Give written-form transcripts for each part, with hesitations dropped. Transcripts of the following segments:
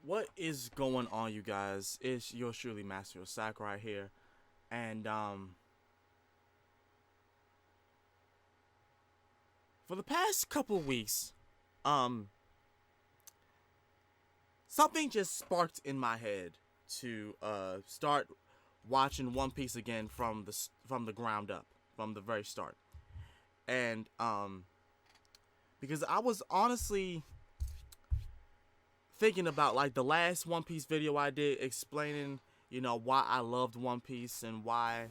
What is going on, you guys? It's yours truly, Master Sakurai here, and for the past couple of weeks, um, something just sparked in my head to start watching One Piece again from the ground up, from the very start, and because I was honestly thinking about like the last One Piece video I did explaining, why I loved One Piece and why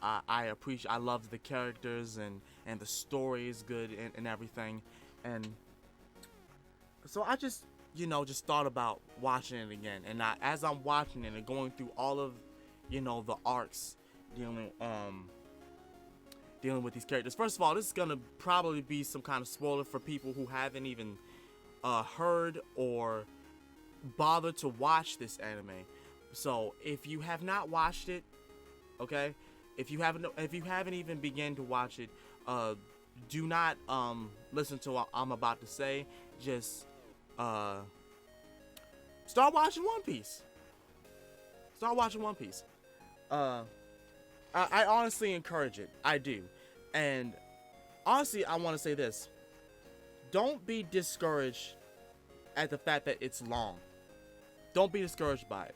I loved the characters and the story is good and everything, and so I just just thought about watching it again, and as I'm watching it and going through all of the arcs dealing dealing with these characters. First of all, this is gonna probably be some kind of spoiler for people who haven't even heard or bothered to watch this anime. So if you have not watched it, okay, if you haven't even begun to watch it, do not listen to what I'm about to say. Just uh, start watching One Piece. Start watching One Piece. Uh, I honestly encourage it. I do, and honestly, I want to say this: don't be discouraged at the fact that it's long. Don't be discouraged by it.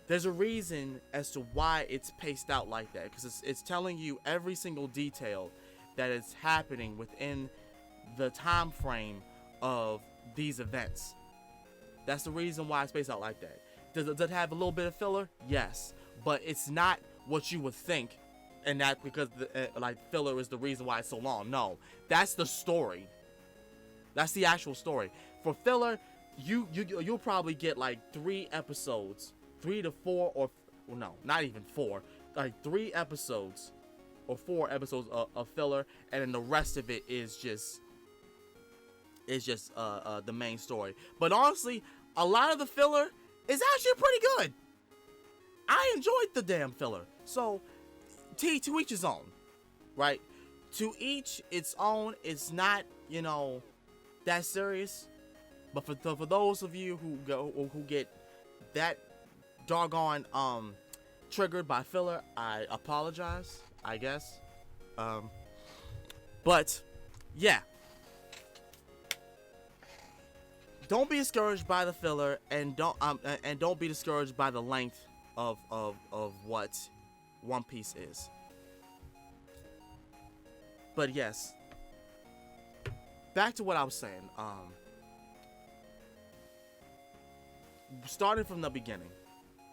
There's a reason as to why it's paced out like that, because it's telling you every single detail that is happening within the time frame of these events. That's the reason why it's spaced out like that. Does it have a little bit of filler? Yes, but it's not what you would think, and that because filler is the reason why it's so long. No, that's the story. That's the actual story. For filler, you'll probably get like 3 episodes, 3 to 4, or well, no, not even 4, like 3 episodes or 4 episodes of filler, and then the rest of it is just the main story. But honestly, a lot of the filler is actually pretty good. I enjoyed the damn filler. So, to each his own, right? To each its own. It's not that serious. But for those of you who get that doggone triggered by filler, I apologize, I guess. But yeah, don't be discouraged by the filler, and don't be discouraged by the length of what One Piece is. But yes, back to what I was saying. Starting from the beginning.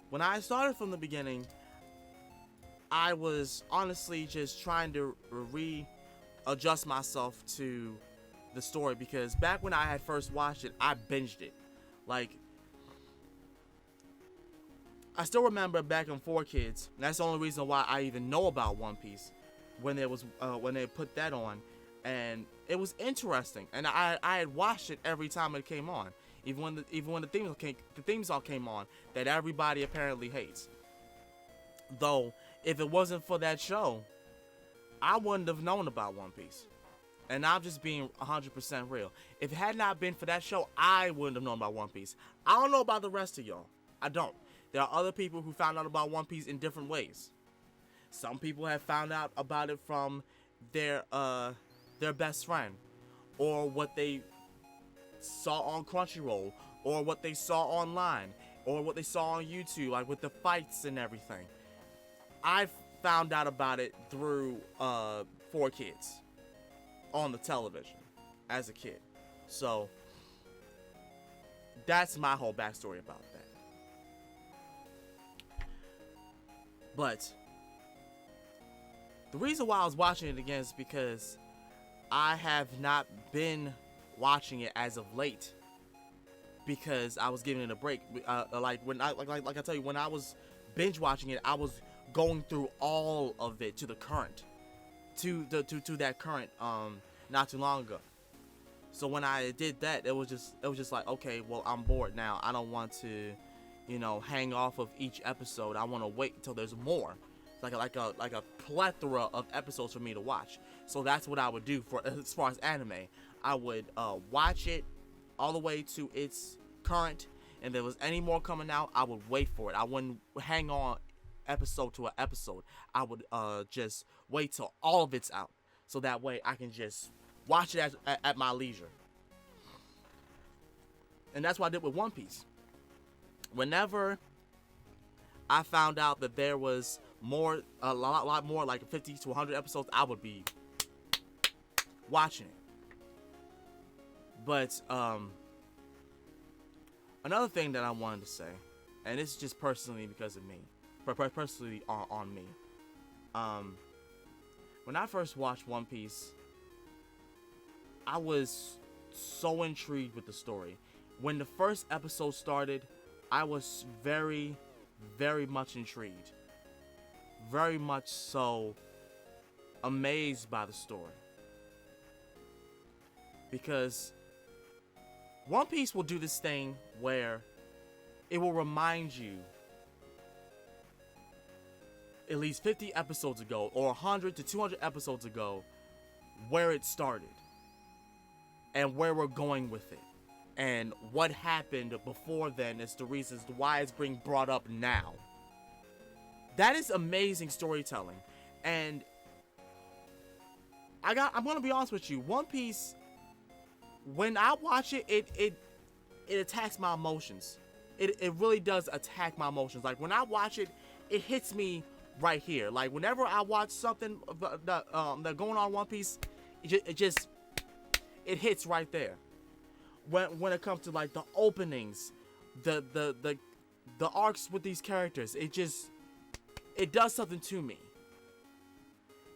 When I started from the beginning, I was honestly just trying to readjust myself to the story, because back when I had first watched it, I binged it. Like, I still remember back in 4 Kids. And that's the only reason why I even know about One Piece when they put that on, and it was interesting. And I had watched it every time it came on, even when the theme song came on that everybody apparently hates. Though if it wasn't for that show, I wouldn't have known about One Piece. And I'm just being 100% real. If it had not been for that show, I wouldn't have known about One Piece. I don't know about the rest of y'all. I don't. There are other people who found out about One Piece in different ways. Some people have found out about it from their best friend, or what they saw on Crunchyroll, or what they saw online, or what they saw on YouTube, like with the fights and everything. I found out about it through 4 Kids on the television as a kid. So that's my whole backstory about that. But the reason why I was watching it again is because I have not been watching it as of late, because I was giving it a break. Like I tell you, when I was binge watching it, I was going through all of it to the current, to that current not too long ago. So when I did that, it was just like, okay, well, I'm bored now. I don't want to hang off of each episode. I want to wait until there's more. It's like a plethora of episodes for me to watch. So that's what I would do for as far as anime. I would watch it all the way to its current, and there was any more coming out, I would wait for it. I wouldn't hang on episode to an episode. I would just wait till all of it's out, so that way I can just watch it at my leisure. And that's what I did with One Piece. Whenever I found out that there was a lot more, like 50 to 100 episodes, I would be watching it. But another thing that I wanted to say, and this is just personally because of me, personally on me. When I first watched One Piece, I was so intrigued with the story. When the first episode started, I was very, very much intrigued. Very much so amazed by the story. Because One Piece will do this thing where it will remind you at least 50 episodes ago or 100 to 200 episodes ago where it started and where we're going with it. And what happened before then is the reasons why it's being brought up now. That is amazing storytelling. And I'm gonna be honest with you, One Piece, when I watch it, it attacks my emotions. It really does attack my emotions. Like when I watch it, it hits me right here. Like whenever I watch something that going on One Piece, it hits right there. When it comes to like the openings, the arcs with these characters, it does something to me.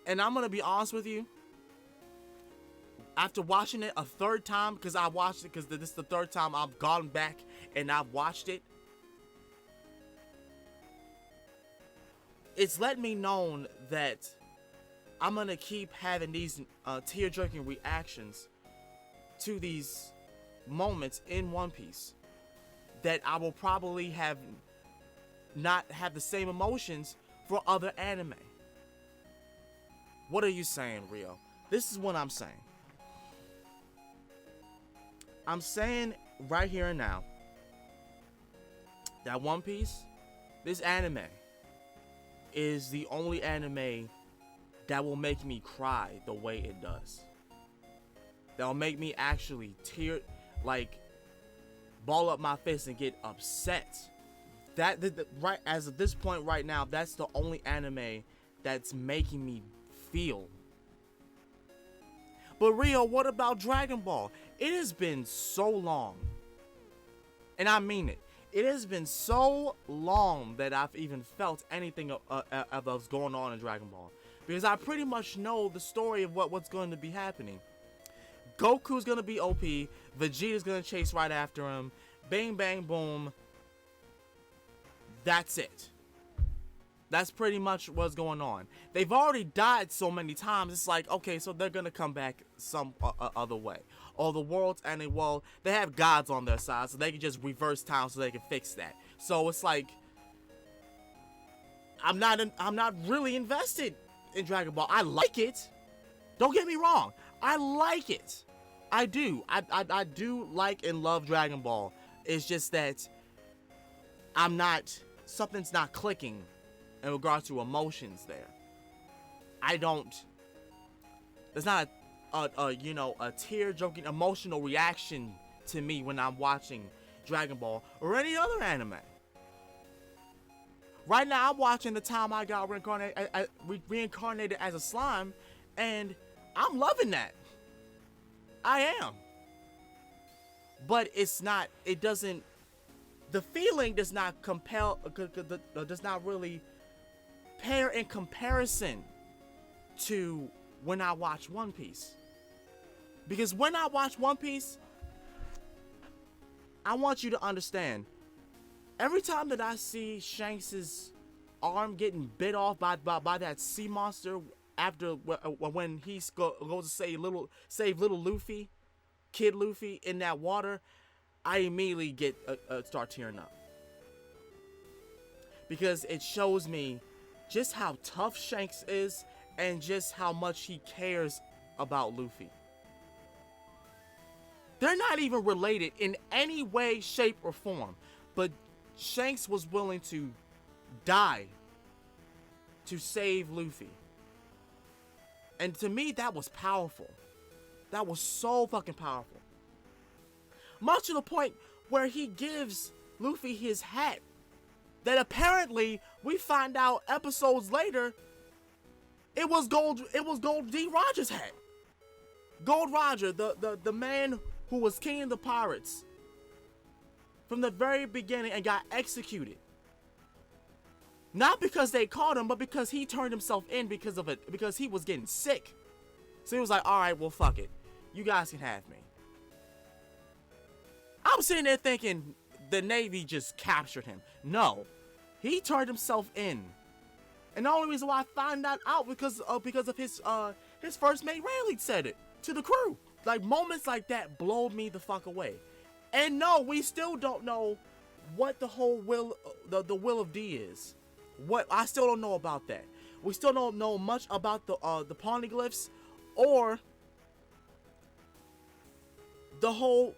And I'm gonna be honest with you, after watching it a third time, because I watched it because this is the third time I've gone back and I've watched it, it's let me know that I'm gonna keep having these tear-jerking reactions to these moments in One Piece, that I will probably not have the same emotions for other anime. What are you saying, Rio? This is what I'm saying. I'm saying right here and now that One Piece, this anime, is the only anime that will make me cry the way it does. That will make me actually like ball up my fist and get upset. Right as of this point right now, that's the only anime that's making me feel. But Rio, what about Dragon Ball? It has been so long, and I mean it. It has been so long that I've even felt anything of what's going on in Dragon Ball, because I pretty much know the story of what's going to be happening. Goku's gonna be OP. Vegeta's gonna chase right after him. Bang, bang, boom. That's it. That's pretty much what's going on. They've already died so many times. It's like, okay, so they're gonna come back some other way. Or the world's ending. Well, they have gods on their side, so they can just reverse time so they can fix that. So it's like, I'm not really invested in Dragon Ball. I like it. Don't get me wrong. I like it. I do. I do like and love Dragon Ball. It's just that something's not clicking in regards to emotions there. There's not a tear-jerking emotional reaction to me when I'm watching Dragon Ball or any other anime. Right now, I'm watching the time I got reincarnated as a slime, and I'm loving that. I am. But the feeling does not does not really pair in comparison to when I watch One Piece. Because when I watch One Piece, I want you to understand, every time that I see Shanks' arm getting bit off by that sea monster, after when he goes to save little Luffy, Kid Luffy in that water, I immediately start tearing up, because it shows me just how tough Shanks is and just how much he cares about Luffy. They're not even related in any way, shape, or form. but Shanks was willing to die to save Luffy. And to me, that was powerful. That was so fucking powerful. Much to the point where he gives Luffy his hat. That apparently, we find out episodes later, it was Gold D. Roger's hat. Gold Roger, the man who was king of the pirates from the very beginning and got executed. Not because they caught him, but because he turned himself in because he was getting sick. So he was like, all right, well, fuck it. You guys can have me. I'm sitting there thinking the Navy just captured him. No, he turned himself in. And the only reason why I found that out because of his first mate Rayleigh said it to the crew. Like, moments like that blow me the fuck away. And no, we still don't know what the whole will of D is. What I still don't know about that. We still don't know much about the poneglyphs or the whole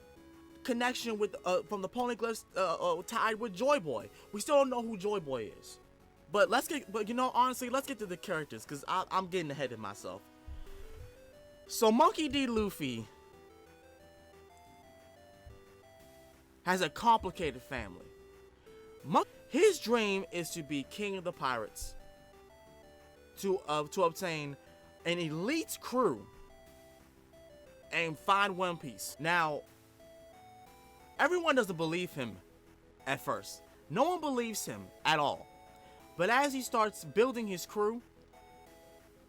connection with from the poneglyphs tied with Joy Boy. We still don't know who Joy Boy is. But honestly, let's get to the characters because I'm getting ahead of myself. So Monkey D. Luffy has a complicated family. His dream is to be king of the pirates, to obtain an elite crew and find One Piece. Now, everyone doesn't believe him at first. No one believes him at all. But as he starts building his crew,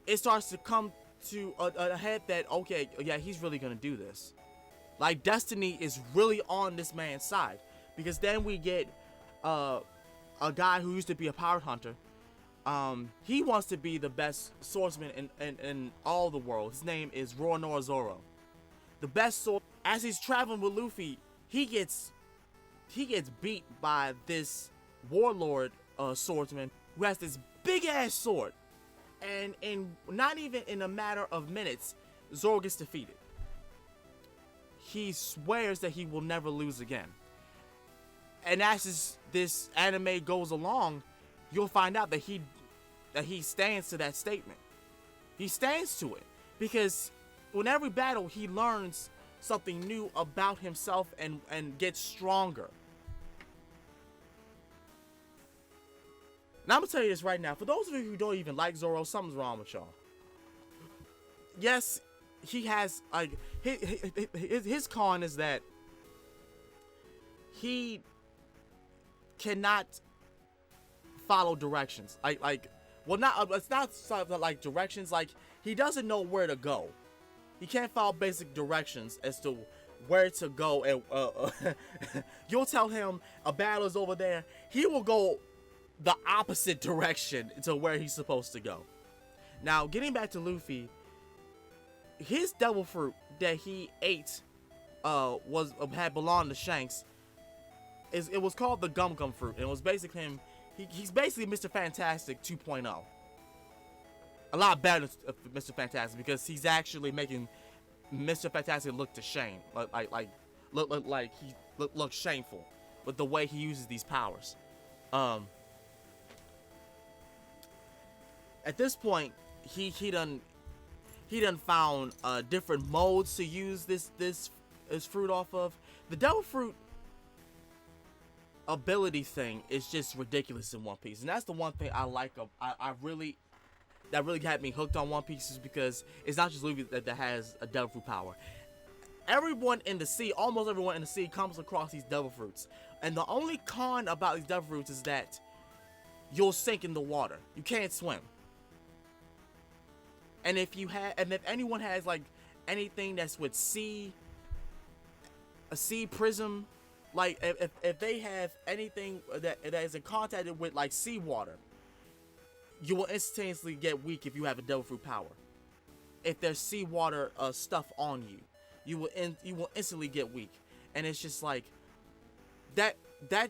it starts to come to a head that, okay, yeah, he's really gonna do this. Like, destiny is really on this man's side. Because then we get a guy who used to be a pirate hunter. He wants to be the best swordsman in all the world. His name is Roronoa Zoro. The best sword. As he's traveling with Luffy, he gets beat by this warlord swordsman who has this big ass sword. And not even in a matter of minutes, Zoro gets defeated. He swears that he will never lose again. And as this anime goes along, you'll find out that he stands to that statement. He stands to it. Because in every battle, he learns something new about himself and gets stronger. Now I'm gonna tell you this right now. For those of you who don't even like Zoro, something's wrong with y'all. Yes, he has like his con is that he cannot follow directions. It's not like directions. Like, he doesn't know where to go. He can't follow basic directions as to where to go. And you'll tell him a battle is over there. He will go the opposite direction to where he's supposed to go. Now, getting back to Luffy, his devil fruit that he ate had belonged to Shanks. It was called the Gum Gum fruit, and it was basically him. He's basically Mr. Fantastic 2.0. A lot better than Mr. Fantastic because he's actually making Mr. Fantastic look to shame, like he looks shameful with the way he uses these powers. At this point, he done found different modes to use this fruit off of. The devil fruit ability thing is just ridiculous in One Piece, and that's the one thing I like. That really had me hooked on One Piece is because it's not just Luffy that has a devil fruit power. Everyone in the sea, almost everyone in the sea, comes across these devil fruits, and the only con about these devil fruits is that you'll sink in the water. You can't swim. And if anyone has like anything that's with a sea prism, like if they have anything that is in contact with like seawater, you will instantaneously get weak if you have a devil fruit power. If there's seawater stuff on you, you will instantly get weak. And it's just like that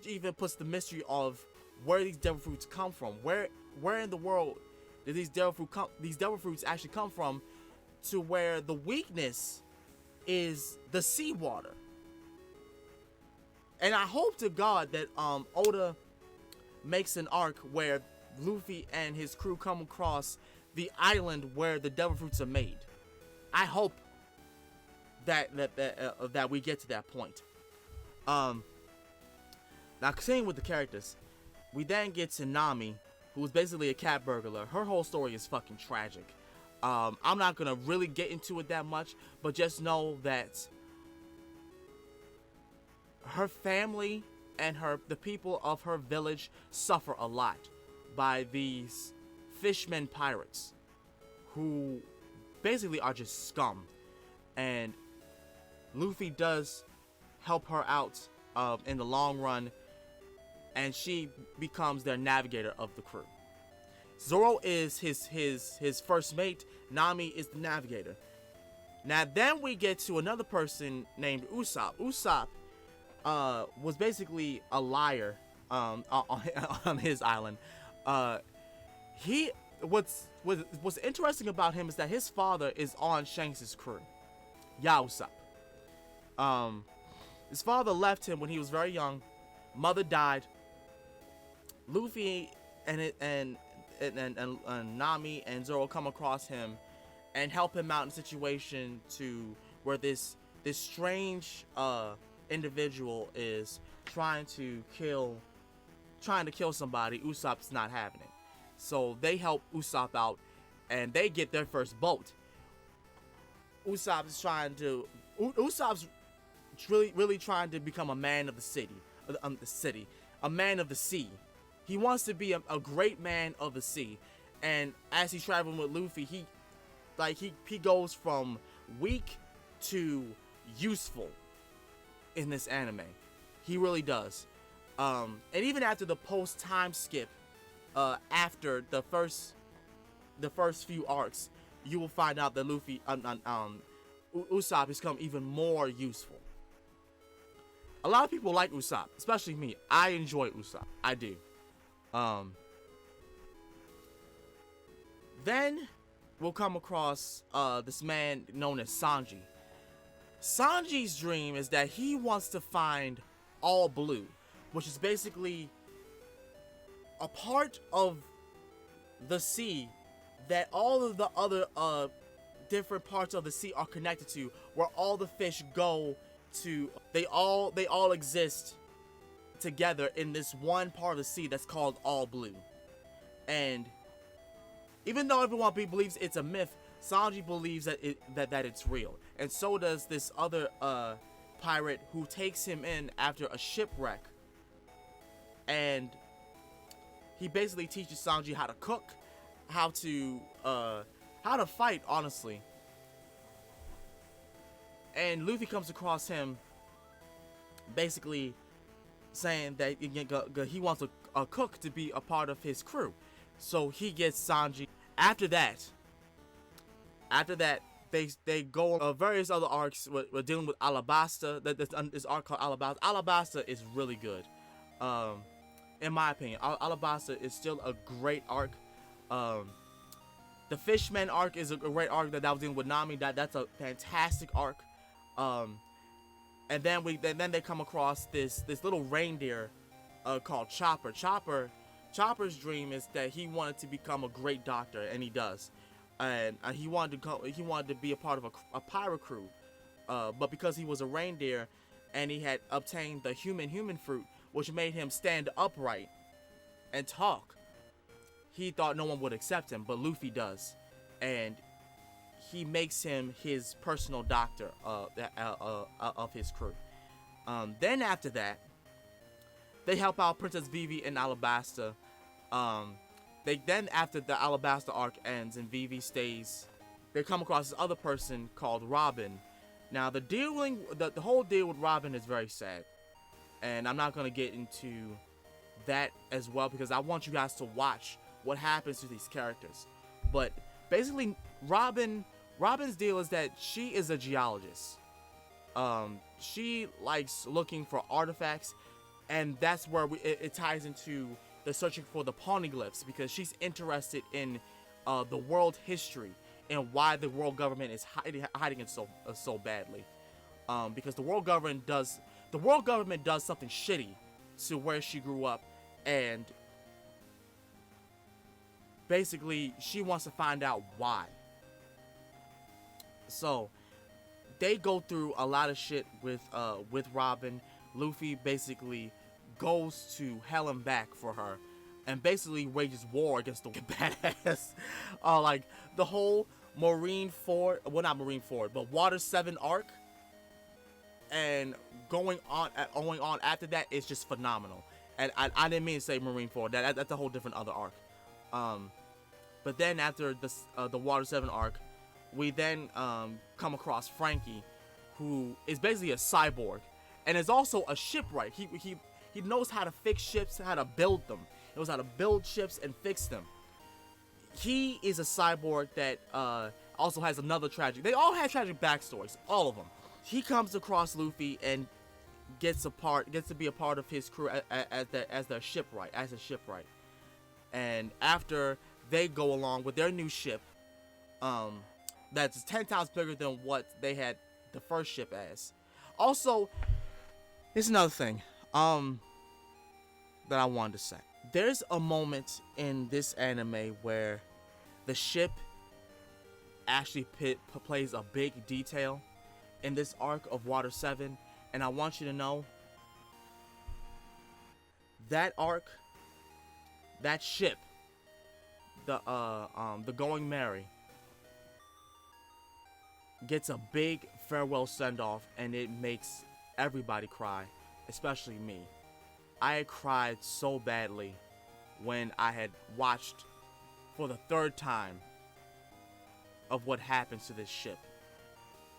even puts the mystery of where these devil fruits come from. Where in the world did these devil fruits actually come from, to where the weakness is the seawater? And I hope to God that Oda makes an arc where Luffy and his crew come across the island where the devil fruits are made. I hope that we get to that point. Now continuing with the characters, we then get to Nami, who's basically a cat burglar. Her whole story is fucking tragic. I'm not gonna really get into it that much, but just know that her family and the people of her village suffer a lot by these fishmen pirates who basically are just scum. And Luffy does help her out in the long run, and she becomes their navigator of the crew. Zoro is his first mate. Nami is the navigator. Now then we get to another person named Usopp. Usopp was basically a liar on his island. What's interesting about him is that his father is on Shanks' crew, Usopp. His father left him when he was very young. Mother died. Luffy and Nami and Zoro come across him and help him out in a situation to where this strange individual is trying to kill somebody. Usopp's not having it, so they help Usopp out, and they get their first boat. Usopp's really trying to become a man of the city, a man of the sea. He wants to be a great man of the sea, and as he's traveling with Luffy, he goes from weak to useful in this anime. He really does. And even after the post time skip, after the first few arcs, you will find out that Luffy, Usopp has become even more useful. A lot of people like Usopp, especially me. I enjoy Usopp. I do. Then we'll come across this man known as Sanji. Sanji's dream is that he wants to find All Blue, which is basically a part of the sea that all of the other different parts of the sea are connected to, where all the fish go to. They all exist together in this one part of the sea that's called All Blue. And even though everyone believes it's a myth, Sanji believes that it's real, and so does this other pirate who takes him in after a shipwreck. And he basically teaches Sanji how to cook, how to fight, honestly. And Luffy comes across him, basically saying that he wants a cook to be a part of his crew. So he gets Sanji. After that, they go on various other arcs. We're dealing with Alabasta. This arc called Alabasta. Alabasta is really good, in my opinion. Alabasta is still a great arc. The Fishmen arc is a great arc that was dealing with Nami. That's a fantastic arc. And then they come across this little reindeer called Chopper. Chopper's dream is that he wanted to become a great doctor, and he does. And he wanted to be a part of a pirate crew, but because he was a reindeer and he had obtained the human fruit, which made him stand upright and talk, he thought no one would accept him, but Luffy does, and he makes him his personal doctor of his crew. Then after that, they help out Princess Vivi in Alabasta. After the Alabasta arc ends and Vivi stays, they come across this other person called Robin. Now the whole deal with Robin is very sad, and I'm not gonna get into that as well because I want you guys to watch what happens to these characters. But basically, Robin's deal is that she is a geologist. She likes looking for artifacts, and that's where it ties into the searching for the poneglyphs, because she's interested in the world history and why the world government is hiding it so badly. Because the world government does the world government does something shitty to where she grew up, and basically she wants to find out why. So they go through a lot of shit with Robin. Luffy basically goes to hell and back for her, and basically wages war against the badass. Like the whole Marineford, well, not Marineford, but Water 7 arc, and going on after that is just phenomenal. And I didn't mean to say Marineford. That's a whole different other arc. But then after the Water 7 arc, we then come across Frankie, who is basically a cyborg, and is also a shipwright. He knows how to fix ships, how to build them. He knows how to build ships and fix them. He is a cyborg that also has another tragic. They all have tragic backstories, all of them. He comes across Luffy and gets to be a part of his crew as a shipwright. And after they go along with their new ship, that's 10 times bigger than what they had the first ship as. Also, here's another thing that I wanted to say. There's a moment in this anime where the ship actually plays a big detail in this arc of Water 7, and I want you to know that arc, that ship, the Going Merry, gets a big farewell send-off, and it makes everybody cry, especially me. I had cried so badly when I had watched for the third time of what happens to this ship.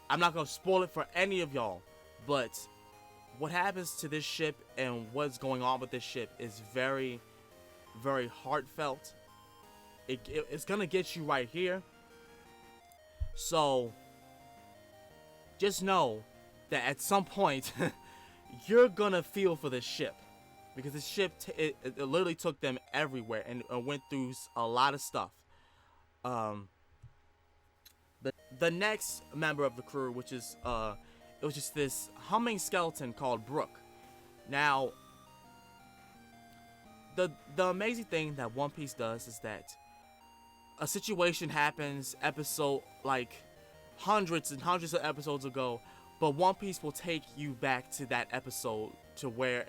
I'm not going to spoil it for any of y'all, but what happens to this ship and what's going on with this ship is very, very heartfelt. It's going to get you right here. So just know that at some point you're going to feel for this ship, because this ship it literally took them everywhere and went through a lot of stuff. The next member of the crew, which is it was just this humming skeleton called Brook. Now, the amazing thing that One Piece does is that a situation happens like hundreds and hundreds of episodes ago, but One Piece will take you back to that episode to where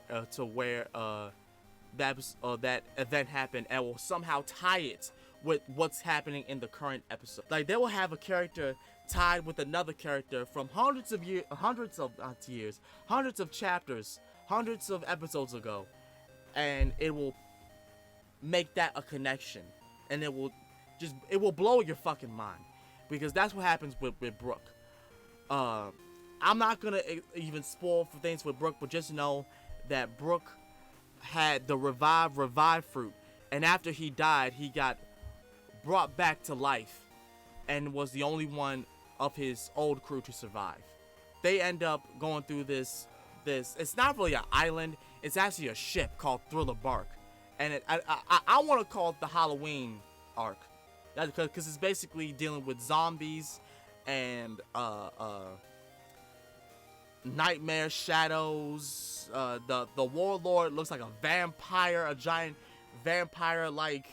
that event happened, and will somehow tie it with what's happening in the current episode. Like, they will have a character tied with another character from hundreds of chapters, hundreds of episodes ago, and it will make that a connection, and it will blow your fucking mind, because that's what happens with Brook. I'm not gonna even spoil for things with Brook, but just know that Brook had the revive fruit, and after he died, he got brought back to life and was the only one of his old crew to survive. They end up going through this it's not really an island, it's actually a ship called Thriller Bark, and I want to call it the Halloween arc, because it's basically dealing with zombies and nightmare shadows. The warlord looks like a vampire, a giant vampire, like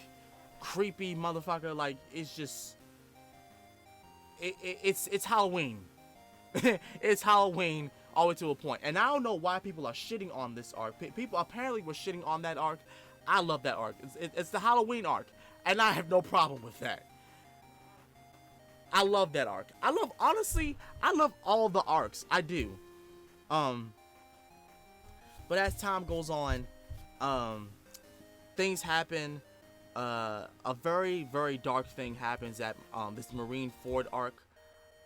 creepy motherfucker. Like, it's just it's Halloween. It's Halloween all the way to a point. And I don't know why people are shitting on this arc. People apparently were shitting on that arc. I love that arc. It's the Halloween arc, and I have no problem with that. I love that arc. Honestly, I love all the arcs. I do. But as time goes on, things happen. A very, very dark thing happens at this Marineford arc,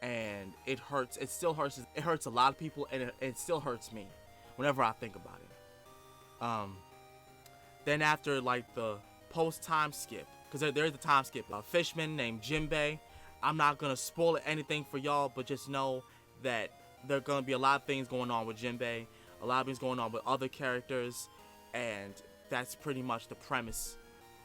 and it hurts. It still hurts. It hurts a lot of people, and it still hurts me whenever I think about it. Then after, like, the post-time skip, because there's a time skip, a fishman named Jinbei. I'm not gonna spoil anything for y'all, but just know that there are gonna be a lot of things going on with Jinbei, a lot of things going on with other characters, and that's pretty much the premise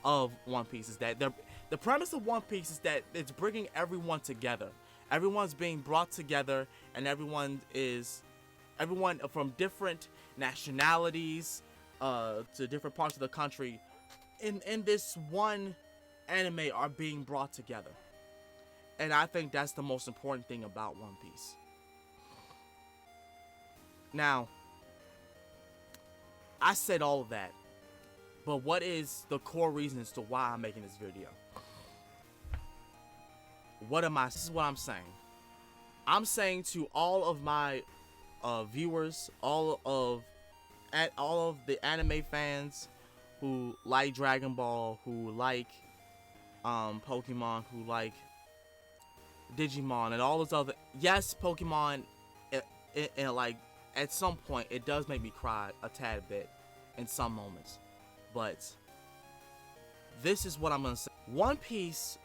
of One Piece. Is that the premise of One Piece is that it's bringing everyone together. Everyone's being brought together, and everyone is Everyone from different nationalities, to different parts of the country, in this one anime are being brought together. And I think that's the most important thing about One Piece. Now, I said all of that, but what is the core reason as to why I'm making this video? This is what I'm saying. I'm saying to all of my viewers, all of the anime fans who like Dragon Ball, who like Pokemon, who like Digimon, and all those other. Yes, Pokemon, like at some point it does make me cry a tad bit in some moments, but this is what I'm gonna say. One Piece,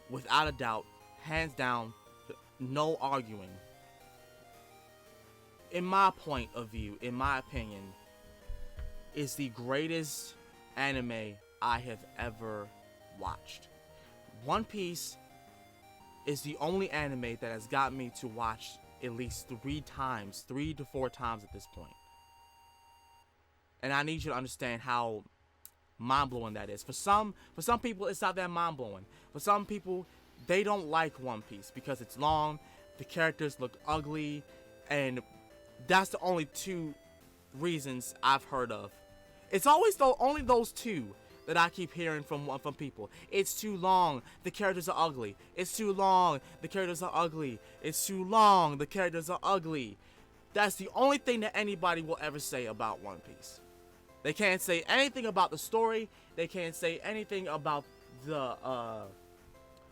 without a doubt, hands down, no arguing, in my point of view, in my opinion, is the greatest anime I have ever watched. One Piece is the only anime that has got me to watch at least 3 to 4 times at this point. And I need you to understand how mind-blowing that is. For some people, it's not that mind-blowing. For some people, they don't like One Piece because it's long, the characters look ugly, and that's the only 2 reasons I've heard of. It's always only those 2 that I keep hearing from people. It's too long, the characters are ugly. It's too long, the characters are ugly. It's too long, the characters are ugly. That's the only thing that anybody will ever say about One Piece. They can't say anything about the story. They can't say anything about the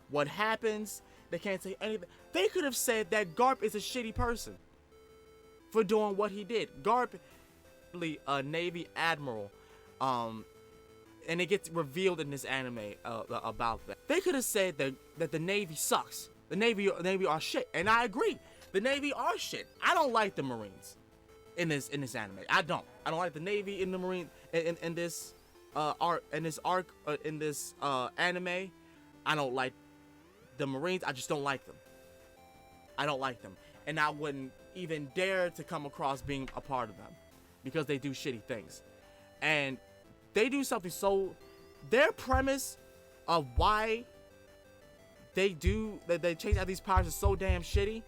what happens. They can't say anything. They could have said that Garp is a shitty person for doing what he did. Garp, a Navy admiral, and it gets revealed in this anime about that. They could have said that the Navy sucks. The Navy are shit, and I agree. The Navy are shit. I don't like the Marines in this anime. I don't like the Navy in the Marine in this anime. I don't like the Marines. I just don't like them. I don't like them, and I wouldn't even dare to come across being a part of them because they do shitty things, and they do something so. Their premise of why they chase out these powers is so damn shitty,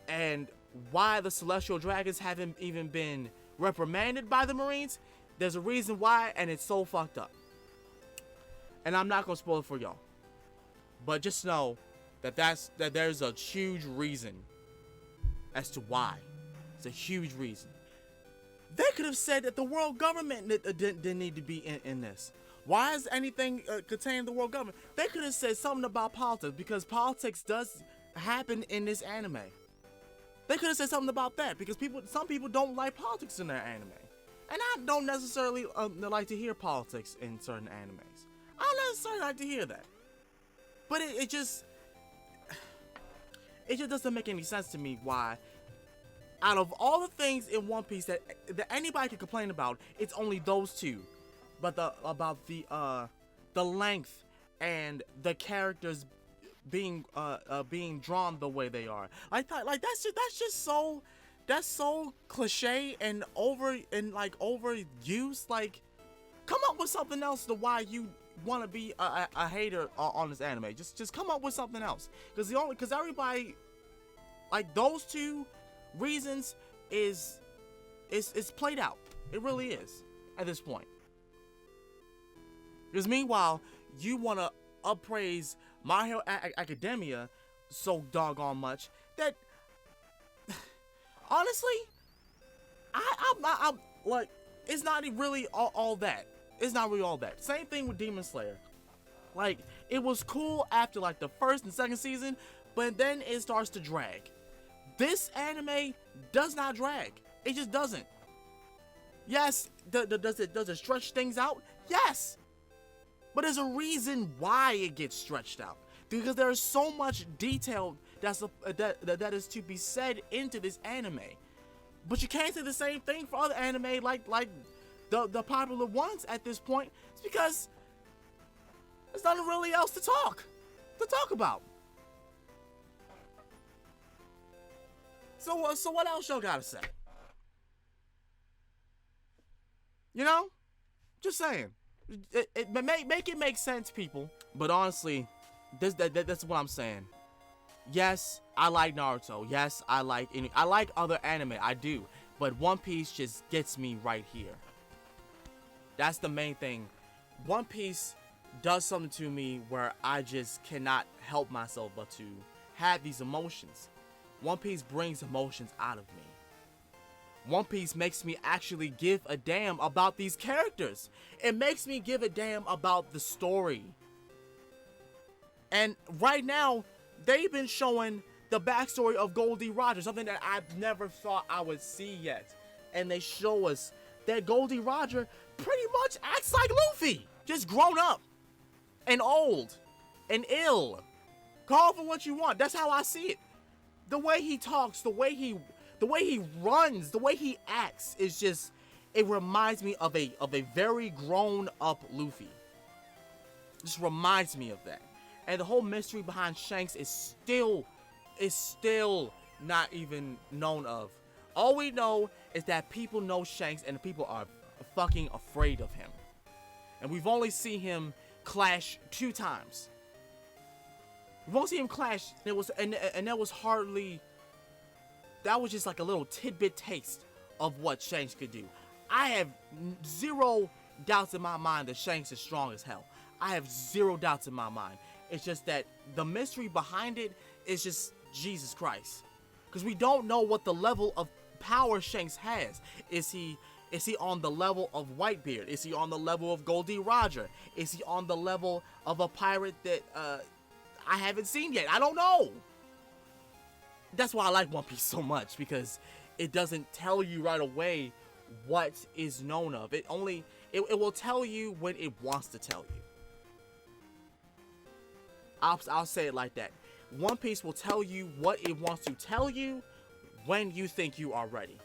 and why the Celestial Dragons haven't even been reprimanded by the Marines. There's a reason why, and it's so fucked up. And I'm not gonna spoil it for y'all, but just know that there's a huge reason as to why. It's a huge reason. They could have said that the world government didn't need to be in this. Why is anything containing the world government? They could have said something about politics, because politics does happen in this anime. They could have said something about that, because some people don't like politics in their anime. And I don't necessarily like to hear politics in certain animes. I don't necessarily like to hear that. But it just doesn't make any sense to me why, out of all the things in One Piece that anybody can complain about, it's only those 2. But about the length and the characters being drawn the way they are, like that's just so cliche and overused. Like, come up with something else to why you want to be a hater on this anime. Just come up with something else, because everybody, like, those 2 reasons is played out. It really is at this point. Because meanwhile, you want to appraise My Hero Academia so doggone much that, honestly, I'm like, it's not really all that. It's not really all that. Same thing with Demon Slayer. Like, it was cool after like the 1st and 2nd season, but then it starts to drag. This anime does not drag. It just doesn't. Yes, does it stretch things out? Yes. But there's a reason why it gets stretched out. Because there is so much detail that is to be said into this anime. But you can't say the same thing for other anime like the popular ones at this point. It's because there's nothing really else to talk about. So what else y'all gotta say? You know, just saying. Make it make sense, people. But honestly, that's what I'm saying. Yes, I like Naruto. Yes, I like other anime. I do. But One Piece just gets me right here. That's the main thing. One Piece does something to me where I just cannot help myself but to have these emotions. One Piece brings emotions out of me. One Piece makes me actually give a damn about these characters. It makes me give a damn about the story. And right now, they've been showing the backstory of Goldie Roger, something that I've never thought I would see yet. And they show us that Goldie Roger pretty much acts like Luffy, just grown up and old and ill. Call for what you want. That's how I see it. The way he talks, the way he runs, the way he acts is just, it reminds me of a very grown up Luffy. Just reminds me of that. And the whole mystery behind Shanks is still not even known of. All we know is that people know Shanks and people are fucking afraid of him. And we've only seen him clash 2 times. We've only seen him clash, and that was hardly, that was just like a little tidbit taste of what Shanks could do. I have 0 doubts in my mind that Shanks is strong as hell. I have 0 doubts in my mind. It's just that the mystery behind it is just Jesus Christ. Because we don't know what the level of power Shanks has. Is he on the level of Whitebeard? Is he on the level of Goldie Roger? Is he on the level of a pirate that I haven't seen yet? I don't know. That's why I like One Piece so much, because it doesn't tell you right away what is known of. It will tell you when it wants to tell you. I'll say it like that. One Piece will tell you what it wants to tell you when you think you are ready.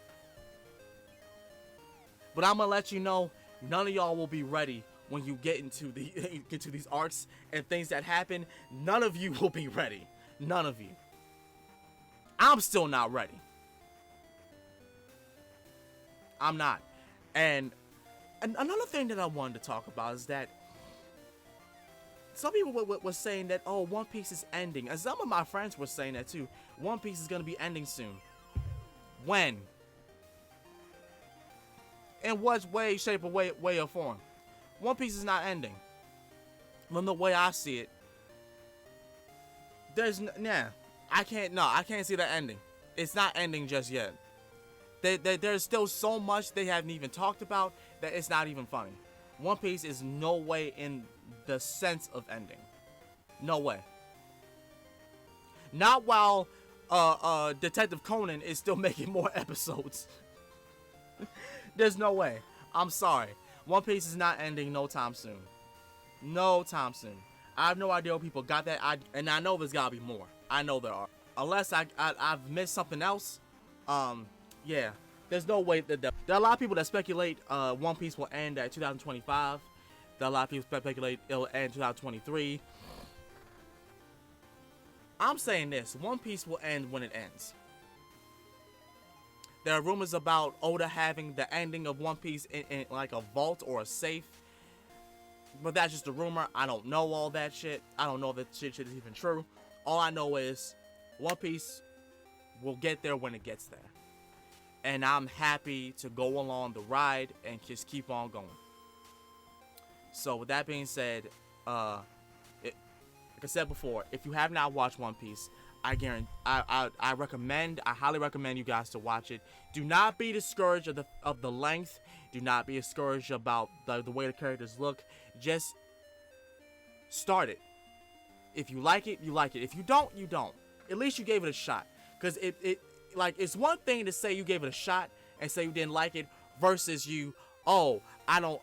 But I'm gonna let you know, none of y'all will be ready when you get into these arcs and things that happen. None of you will be ready. None of you. I'm still not ready. I'm not. And another thing that I wanted to talk about is that some people were saying that, oh, One Piece is ending. And some of my friends were saying that too. One Piece is going to be ending soon. When? In what way, shape, or way or form? One Piece is not ending. From the way I see it, I can't see that ending. It's not ending just yet. There's still so much they haven't even talked about that it's not even funny. One Piece is no way in the sense of ending. No way. Not while Detective Conan is still making more episodes. There's no way. I'm sorry. One Piece is not ending no time soon. No time soon. I have no idea where people got that. And I know there's gotta be more. I know there are. Unless I've missed something else. Yeah. There's no way that there are a lot of people that speculate One Piece will end at 2025. There are a lot of people speculate it'll end 2023. I'm saying this. One Piece will end when it ends. There are rumors about Oda having the ending of One Piece in like a vault or a safe. But that's just a rumor. I don't know all that shit. I don't know if that shit is even true. All I know is One Piece will get there when it gets there. And I'm happy to go along the ride and just keep on going. So with that being said, like I said before, if you have not watched One Piece, I highly recommend you guys to watch it. Do not be discouraged of the length. Do not be discouraged about the way the characters look. Just start it. If you like it, you like it. If you don't, you don't. At least you gave it a shot. Because it's one thing to say you gave it a shot and say you didn't like it versus you, oh, I don't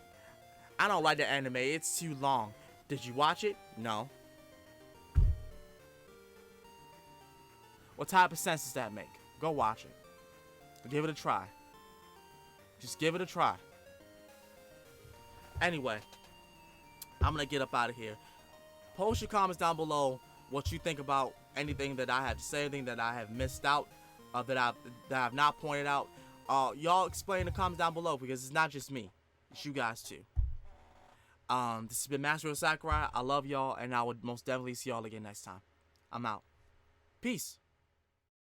like the anime. It's too long. Did you watch it? No. What type of sense does that make? Go watch it. Give it a try. Just give it a try. Anyway, I'm going to get up out of here. Post your comments down below what you think about anything that I have to say, anything that I have missed out. that I've not pointed out. Y'all explain in the comments down below, because it's not just me, it's you guys too. This has been Master of Sakurai. I love y'all, and I would most definitely see y'all again next time. I'm out. Peace.